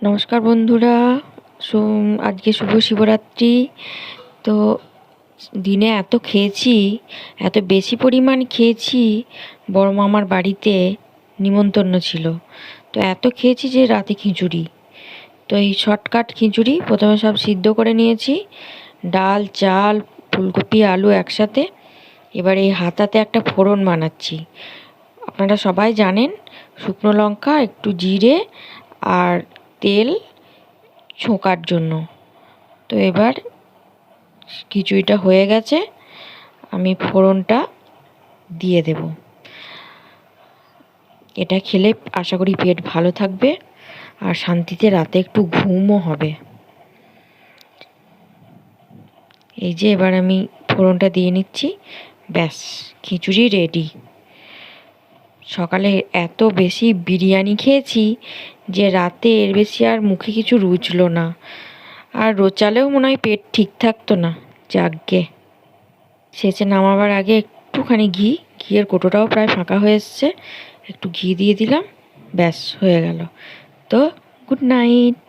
নমস্কার বন্ধুরা। আজকে শুভ শিবরাত্রি। তো দিনে এত খেয়েছি, এত বেশি পরিমাণ খেয়েছি, বড় মামার বাড়িতে নিমন্ত্রণ ছিল। তো এত খেয়েছি যে রাতে খিচুড়ি। তো এই শর্টকাট খিচুড়ি প্রথমে সব সিদ্ধ করে নিয়েছি, ডাল চাল ফুলকপি আলু একসাথে। এবার এই হাতাতে একটা ফোড়ন বানাচ্ছি। আপনারা সবাই জানেন, শুকনো লঙ্কা একটু জিরে আর তেল ছোঁকার জন্য। তো এবার খিচুড়িটা হয়ে গেছে, আমি ফোড়নটা দিয়ে দেব। এটা খেলে আশা করি পেট ভালো থাকবে আর শান্তিতে রাতে একটু ঘুমও হবে। এই যে এবার আমি ফোড়নটা দিয়ে নিচ্ছি, ব্যাস খিচুড়ি রেডি। সকালে এত বেশি বিরিয়ানি খেয়েছি যে রাতে এর বেশি আর মুখে কিছু রুচলো না, আর রোচালেও মনে হয় পেট ঠিক থাকতো না। যাকগে, শেষে নামাবার আগে একটুখানি ঘিয়ের কৌটোটাও প্রায় ফাঁকা হয়ে এসছে, একটু ঘি দিয়ে দিলাম, ব্যাস হয়ে গেল। তো গুড নাইট।